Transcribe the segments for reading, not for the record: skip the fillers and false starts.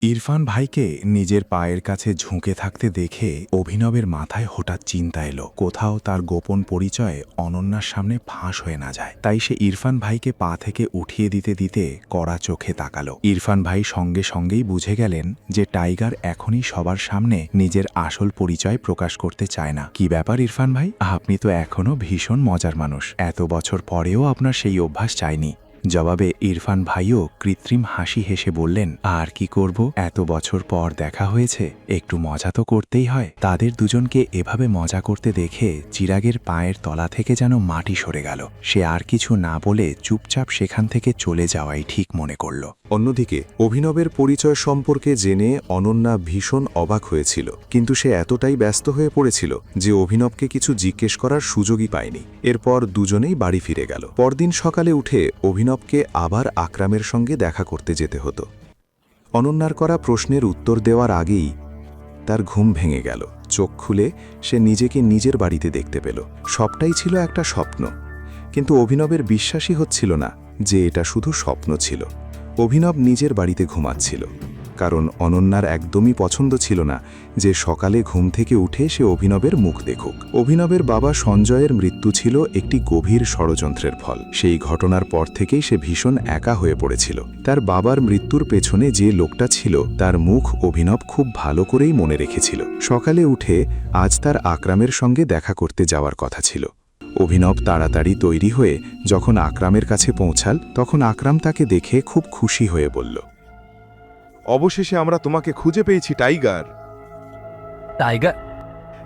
ইরফান ভাইকে নিজের পায়ের কাছে ঝুঁকে থাকতে দেখে অভিনবের মাথায় হঠাৎ চিন্তা এলো, কোথাও তার গোপন পরিচয় অনন্যার সামনে ফাঁস হয়ে না যায়। তাই সে ইরফান ভাইকে পা থেকে উঠিয়ে দিতে দিতে কড়া চোখে তাকালো। ইরফান ভাই সঙ্গে সঙ্গেই বুঝে গেলেন যে টাইগার এখনই সবার সামনে নিজের আসল পরিচয় প্রকাশ করতে চায় না। কি ব্যাপার ইরফান ভাই, আপনি তো এখনও ভীষণ মজার মানুষ, এত বছর পরেও আপনার সেই অভ্যাস চায়নি। জবাবে ইরফান ভাইও কৃত্রিম হাসি হেসে বললেন, আর কি করব, এত বছর পর দেখা হয়েছে, একটু মজা তো করতেই হয়। তাদের দুজনকে এভাবে মজা করতে দেখে চিরাগের পায়ের তলা থেকে যেন মাটি সরে গেল। সে আর কিছু না বলে চুপচাপ সেখান থেকে চলে যাওয়াই ঠিক মনে করল। অন্যদিকে অভিনবের পরিচয় সম্পর্কে জেনে অনন্যা ভীষণ অবাক হয়েছিল, কিন্তু সে এতটাই ব্যস্ত হয়ে পড়েছিল যে অভিনবকে কিছু জিজ্ঞেস করার সুযোগই পায়নি। এরপর দুজনেই বাড়ি ফিরে গেল। পরদিন সকালে উঠে অভিনবকে আবার আকরামের সঙ্গে দেখা করতে যেতে হতো। অনন্যার করা প্রশ্নের উত্তর দেওয়ার আগেই তার ঘুম ভেঙে গেল। চোখ খুলে সে নিজেকে নিজের বাড়িতে দেখতে পেল। সবটাই ছিল একটা স্বপ্ন, কিন্তু অভিনবের বিশ্বাসই হচ্ছিল না যে এটা শুধু স্বপ্ন ছিল। অভিনব নিজের বাড়িতে ঘুমাচ্ছিল, কারণ অনন্যার একদমই পছন্দ ছিল না যে সকালে ঘুম থেকে উঠে সে অভিনবের মুখ দেখুক। অভিনবের বাবা সঞ্জয়ের মৃত্যু ছিল একটি গভীর ষড়যন্ত্রের ফল। সেই ঘটনার পর থেকেই সে ভীষণ একা হয়ে পড়েছিল। তার বাবার মৃত্যুর পেছনে যে লোকটা ছিল তার মুখ অভিনব খুব ভালো করেই মনে রেখেছিল। সকালে উঠে আজ তার আকরামের সঙ্গে দেখা করতে যাওয়ার কথা ছিল। অভিনব তাড়াতাড়ি তৈরি হয়ে যখন আকরামের কাছে পৌঁছাল, তখন আকরাম তাকে দেখে খুব খুশি হয়ে বলল, অবশেষে আমরা তোমাকে খুঁজে পেয়েছি টাইগার। টাইগার?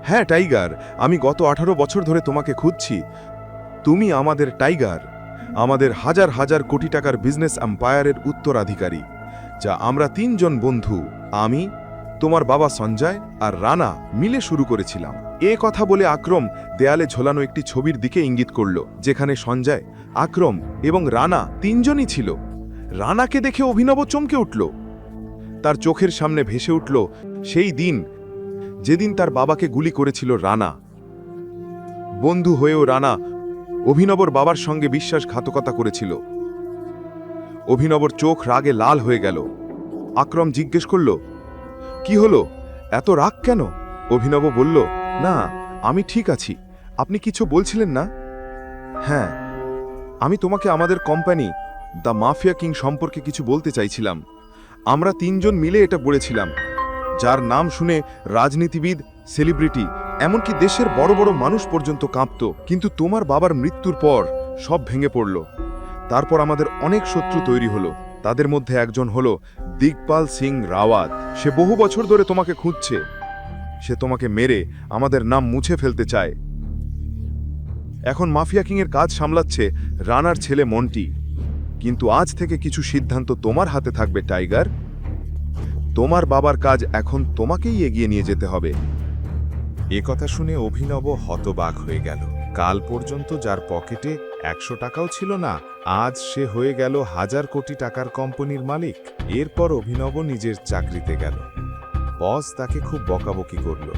হ্যাঁ টাইগার, আমি গত 18 বছর ধরে তোমাকে খুঁজছি। তুমি আমাদের টাইগার, আমাদের হাজার হাজার কোটি টাকার বিজনেস এম্পায়ারের উত্তরাধিকারী, যা আমরা 3 জন বন্ধু, আমি, তোমার বাবা সঞ্জয় আর রানা মিলে শুরু করেছিলাম। এ কথা বলে আকরম দেয়ালে ঝোলানো একটি ছবির দিকে ইঙ্গিত করল, যেখানে সঞ্জয়, আকরম এবং রানা 3 জনই ছিল। রানাকে দেখে অভিনব চমকে উঠল। তার চোখের সামনে ভেসে উঠল সেই দিন যেদিন তার বাবাকে গুলি করেছিল রানা। বন্ধু হয়েও রানা অভিনবর বাবার সঙ্গে বিশ্বাসঘাতকতা করেছিল। অভিনবর চোখ রাগে লাল হয়ে গেল। আকরম জিজ্ঞেস করল, কি হলো, এত রাগ কেন? অভিনব বলল, না, আমি ঠিক আছি। আপনি কিছু বলছিলেন না? হ্যাঁ, আমি তোমাকে আমাদের কোম্পানি দ্য মাফিয়া কিং সম্পর্কে কিছু বলতে চাইছিলাম। আমরা 3 জন মিলে এটা গড়েছিলাম, যার নাম শুনে রাজনীতিবিদ, সেলিব্রিটি, এমনকি দেশের বড় বড় মানুষ পর্যন্ত কাঁপত। কিন্তু তোমার বাবার মৃত্যুর পর সব ভেঙে পড়ল। তারপর আমাদের অনেক শত্রু তৈরি হলো। তাদের মধ্যে একজন হলো দিগপাল সিং রাওয়াত। সে বহু বছর ধরে তোমাকে খুঁজছে। সে তোমাকে মেরে আমাদের নাম মুছে ফেলতে চায়। এখন মাফিয়া কিংয়ের কাজ সামলাচ্ছে রানার ছেলে মন্টি। কিন্তু আজ থেকে কিছু সিদ্ধান্ত তোমার হাতে থাকবে টাইগার। তোমার বাবার কাজ এখন তোমাকেই এগিয়ে নিয়ে যেতে হবে। এ কথা শুনে অভিনব হতবাক হয়ে গেল। কাল পর্যন্ত যার পকেটে 100 টাকাও ছিল না, আজ সে হয়ে গেল 1000 কোটি টাকার কোম্পানির মালিক। এরপর অভিনব নিজের চাকরিতে গেল। বস তাকে খুব বকাবকি করল,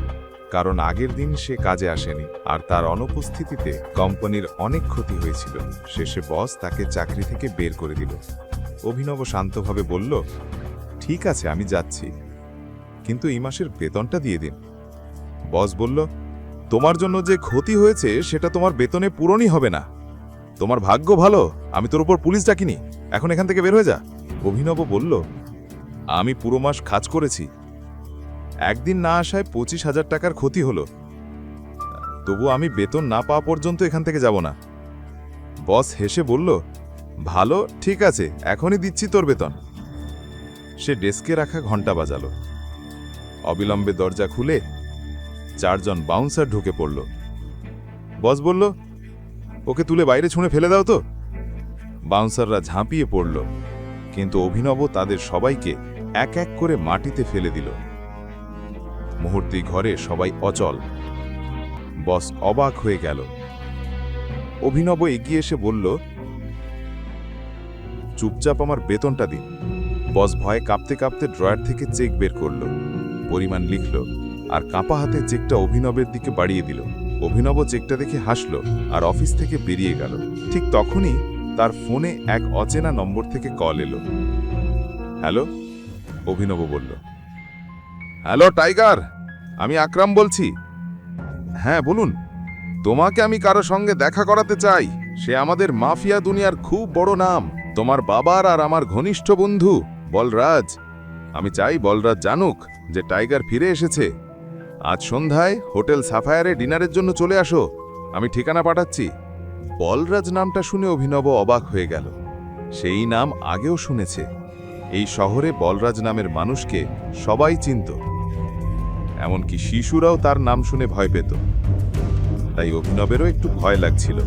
কারণ আগের দিন সে কাজে আসেনি আর তার অনুপস্থিতিতে কোম্পানির অনেক ক্ষতি হয়েছিল। শেষে বস তাকে চাকরি থেকে বের করে দিল। অভিনব শান্তভাবে বলল, ঠিক আছে, আমি যাচ্ছি, কিন্তু এই মাসের বেতনটা দিয়ে দিন। বস বলল, তোমার জন্য যে ক্ষতি হয়েছে সেটা তোমার বেতনে পূরণই হবে না। তোমার ভাগ্য ভালো আমি তোর উপর পুলিশ ডাকিনি, এখন এখান থেকে বের হয়ে যা। অভিনব বলল, আমি পুরো মাস কাজ করেছি, একদিন না আসায় 25,000 টাকার ক্ষতি হলো, তবু আমি বেতন না পাওয়া পর্যন্ত এখান থেকে যাব না। বস হেসে বলল, ভালো, ঠিক আছে, এখনই দিচ্ছি তোর বেতন। সে ডেস্কে রাখা ঘন্টা বাজালো। অবিলম্বে দরজা খুলে 4 জন বাউন্সার ঢুকে পড়ল। বস বলল, ওকে তুলে বাইরে ছুঁড়ে ফেলে দাও তো। বাউন্সাররা ঝাঁপিয়ে পড়ল, কিন্তু অভিনব তাদের সবাইকে এক এক করে মাটিতে ফেলে দিল। মুহূর্তেই ঘরে সবাই অচল। বস অবাক হয়ে গেল। অভিনব এগিয়ে এসে বলল, চুপচাপ আমার বেতনটা দিন। বস ভয়ে কাঁপতে কাঁপতে ড্রয়ার থেকে চেক বের করল, পরিমাণ লিখল আর কাঁপা হাতে চেকটা অভিনবের দিকে বাড়িয়ে দিল। অভিনব চেকটা দেখে হাসল আর অফিস থেকে বেরিয়ে গেল। ঠিক তখনই তার ফোনে এক অচেনা নম্বর থেকে কল এলো। হ্যালো, অভিনব বলল। হ্যালো টাইগার, আমি আকরাম বলছি। হ্যাঁ বলুন। তোমাকে আমি কারো সঙ্গে দেখা করাতে চাই। সে আমাদের মাফিয়া দুনিয়ার খুব বড় নাম, তোমার বাবার আর আমার ঘনিষ্ঠ বন্ধু বলরাজ। আমি চাই বলরাজ জানুক যে টাইগার ফিরে এসেছে। আজ সন্ধ্যায় হোটেল সাফায়ারে ডিনারের জন্য চলে আসো, আমি ঠিকানা পাঠাচ্ছি। বলরাজ নামটা শুনে অভিনব অবাক হয়ে গেল। সেই নাম আগেও শুনেছে। এই শহরে বলরাজ নামের মানুষকে সবাই চিনত, এমনকি শিশুরাও তার নাম শুনে ভয় পেত। তাই অভিনবেরও একটু ভয় লাগছিল।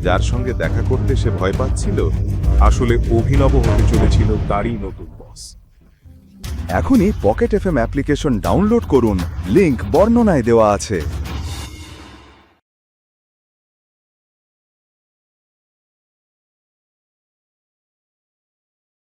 যার সঙ্গে দেখা করতে সে ভয় পাচ্ছিল, আসলে অভিনব হতে চলেছিল তারই নতুন বস। এখনই পকেট এফএম অ্যাপ্লিকেশন ডাউনলোড করুন, লিংক বর্ণনায় দেওয়া আছে।